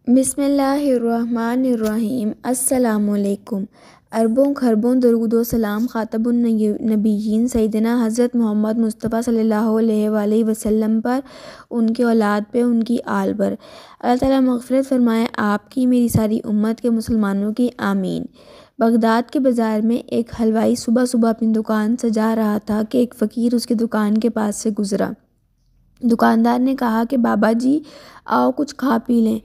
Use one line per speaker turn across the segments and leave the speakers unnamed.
بسم اللہ الرحمن الرحیم۔ السلام علیکم۔ اربوں خربوں درود و سلام خاتم النبیین سیدنا حضرت محمد مصطفیٰ صلی اللہ علیہ وآلہ وسلم پر، ان کی اولاد پہ، ان کی آل پر۔ اللہ تعالیٰ مغفرت فرمائے آپ کی، میری ساری امت کے مسلمانوں کی، آمین۔ بغداد کے بازار میں ایک حلوائی صبح صبح اپنی دکان سجا رہا تھا کہ ایک فقیر اس کی دکان کے پاس سے گزرا۔ دکاندار نے کہا کہ بابا جی آؤ کچھ کھا پی لیں۔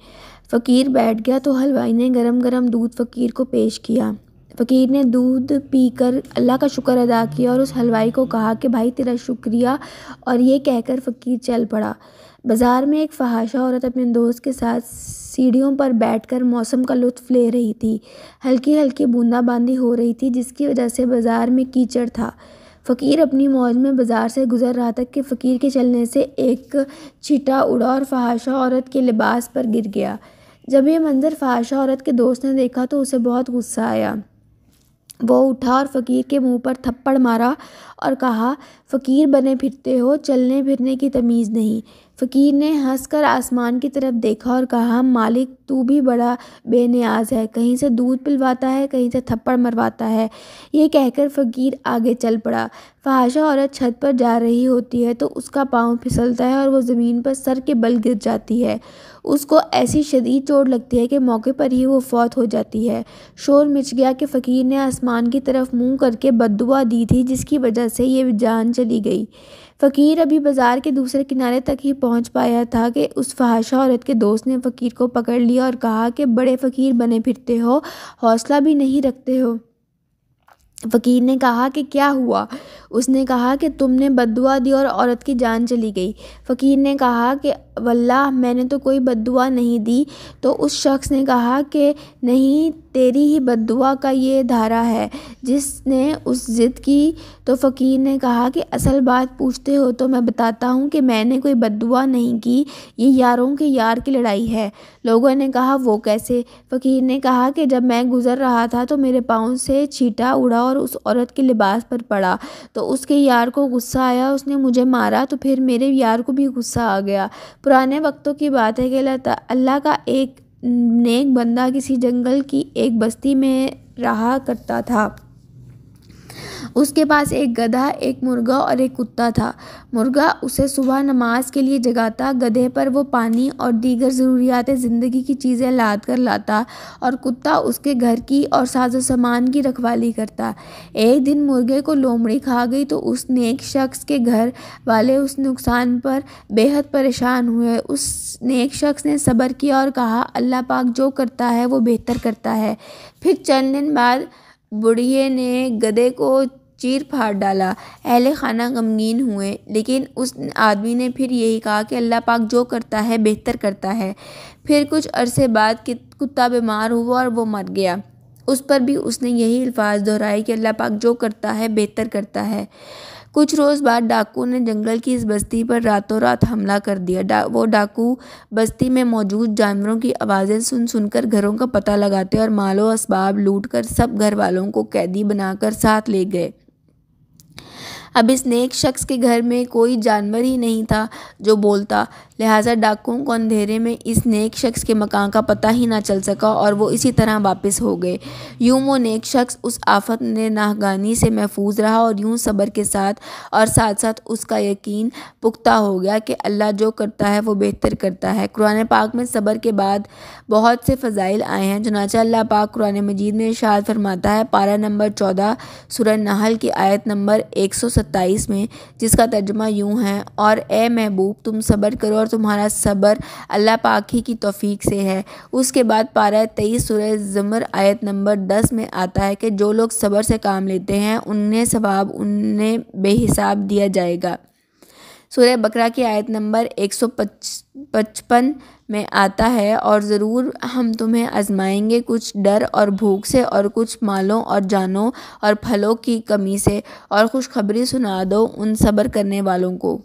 فقیر بیٹھ گیا تو حلوائی نے گرم گرم دودھ فقیر کو پیش کیا۔ فقیر نے دودھ پی کر اللہ کا شکر ادا کیا اور اس حلوائی کو کہا کہ بھائی تیرا شکریہ، اور یہ کہہ کر فقیر چل پڑا۔ بازار میں ایک فحاشہ عورت اپنے دوست کے ساتھ سیڑھیوں پر بیٹھ کر موسم کا لطف لے رہی تھی۔ ہلکی ہلکی بوندا باندی ہو رہی تھی جس کی وجہ سے بازار میں کیچڑ تھا۔ فقیر اپنی موج میں بازار سے گزر رہا تھا کہ فقیر کے چلنے سے ایک چھیٹا اڑا اور فحاشہ عورت کے لباس پر گر گیا۔ جب یہ منظر فحاشہ عورت کے دوست نے دیکھا تو اسے بہت غصہ آیا۔ وہ اٹھا اور فقیر کے منہ پر تھپڑ مارا اور کہا، فقیر بنے پھرتے ہو، چلنے پھرنے کی تمیز نہیں۔ فقیر نے ہنس کر آسمان کی طرف دیکھا اور کہا، مالک تو بھی بڑا بے نیاز ہے، کہیں سے دودھ پلواتا ہے، کہیں سے تھپڑ مرواتا ہے۔ یہ کہہ کر فقیر آگے چل پڑا۔ فحاشہ عورت چھت پر جا رہی ہوتی ہے تو اس کا پاؤں پھسلتا ہے اور وہ زمین پر سر کے بل گر جاتی ہے۔ اس کو ایسی شدید چوٹ لگتی ہے کہ موقع پر ہی وہ فوت ہو جاتی ہے۔ شور مچ گیا کہ فقیر نے آسمان کی طرف منہ کر کے بد دعا دی تھی جس کی وجہ سے یہ جان چلی گئی۔ فقیر ابھی بازار کے دوسرے کنارے تک ہی پہنچ پایا تھا کہ اس فحاشہ عورت کے دوست نے فقیر کو پکڑ لیا اور کہا کہ بڑے فقیر بنے پھرتے ہو، حوصلہ بھی نہیں رکھتے ہو۔ فقیر نے کہا کہ کیا ہوا؟ اس نے کہا کہ تم نے بد دعا دی اور عورت کی جان چلی گئی۔ فقیر نے کہا کہ واللہ میں نے تو کوئی بد دعا نہیں دی۔ تو اس شخص نے کہا کہ نہیں، تیری ہی بد دعا کا یہ دھارا ہے جس نے اس ضد کی۔ تو فقیر نے کہا کہ اصل بات پوچھتے ہو تو میں بتاتا ہوں کہ میں نے کوئی بد دعا نہیں کی، یہ یاروں کے یار کی لڑائی ہے۔ لوگوں نے کہا وہ کیسے؟ فقیر نے کہا کہ جب میں گزر رہا تھا تو میرے پاؤں سے چھیٹا اڑا اور اس عورت کے لباس پر پڑا، تو اس کے یار کو غصہ آیا، اس نے مجھے مارا، تو پھر میرے یار کو بھی غصہ آ گیا۔ پرانے وقتوں کی بات ہے کہ اللہ کا ایک نیک بندہ کسی جنگل کی ایک بستی میں رہا کرتا تھا۔ اس کے پاس ایک گدھا، ایک مرغا اور ایک کتا تھا۔ مرغا اسے صبح نماز کے لیے جگاتا، گدھے پر وہ پانی اور دیگر ضروریات زندگی کی چیزیں لاد کر لاتا اور کتا اس کے گھر کی اور ساز و سامان کی رکھوالی کرتا۔ ایک دن مرغے کو لومڑی کھا گئی تو اس نیک شخص کے گھر والے اس نقصان پر بے حد پریشان ہوئے۔ اس نیک شخص نے صبر کیا اور کہا، اللہ پاک جو کرتا ہے وہ بہتر کرتا ہے۔ پھر چند دن بعد بڑھئے نے گدھے کو چیر پھاڑ ڈالا۔ اہل خانہ غمگین ہوئے، لیکن اس آدمی نے پھر یہی کہا کہ اللہ پاک جو کرتا ہے بہتر کرتا ہے۔ پھر کچھ عرصے بعد کتا بیمار ہوا اور وہ مر گیا۔ اس پر بھی اس نے یہی الفاظ دہرائے کہ اللہ پاک جو کرتا ہے بہتر کرتا ہے۔ کچھ روز بعد ڈاکو نے جنگل کی اس بستی پر راتوں رات حملہ کر دیا۔ وہ ڈاکو بستی میں موجود جانوروں کی آوازیں سن سن کر گھروں کا پتہ لگاتے اور مال و اسباب لوٹ کر سب گھر والوں کو قیدی بنا کر ساتھ لے گئے۔ اب اس نیک شخص کے گھر میں کوئی جانور ہی نہیں تھا جو بولتا، لہٰذا ڈاکوؤں کو اندھیرے میں اس نیک شخص کے مکان کا پتہ ہی نہ چل سکا اور وہ اسی طرح واپس ہو گئے۔ یوں وہ نیک شخص اس آفت ناگہانی سے محفوظ رہا اور یوں صبر کے ساتھ اور ساتھ ساتھ اس کا یقین پختہ ہو گیا کہ اللہ جو کرتا ہے وہ بہتر کرتا ہے۔ قرآن پاک میں صبر کے بعد بہت سے فضائل آئے ہیں، چنانچہ اللہ پاک قرآن مجید میں ارشاد فرماتا ہے، پارہ نمبر 14 سورہ نحل کی آیت نمبر 127 میں، جس کا ترجمہ یوں ہے، اور اے محبوب تم صبر کرو اور تمہارا صبر اللہ پاک ہی کی توفیق سے ہے۔ اس کے بعد پارہ 23 سورہ زمر آیت نمبر 10 میں آتا ہے کہ جو لوگ صبر سے کام لیتے ہیں انہیں ثواب انہیں بے حساب دیا جائے گا۔ سورہ بقرہ کی آیت نمبر 155 میں آتا ہے، اور ضرور ہم تمہیں آزمائیں گے کچھ ڈر اور بھوک سے اور کچھ مالوں اور جانوں اور پھلوں کی کمی سے، اور خوشخبری سنا دو ان صبر کرنے والوں کو۔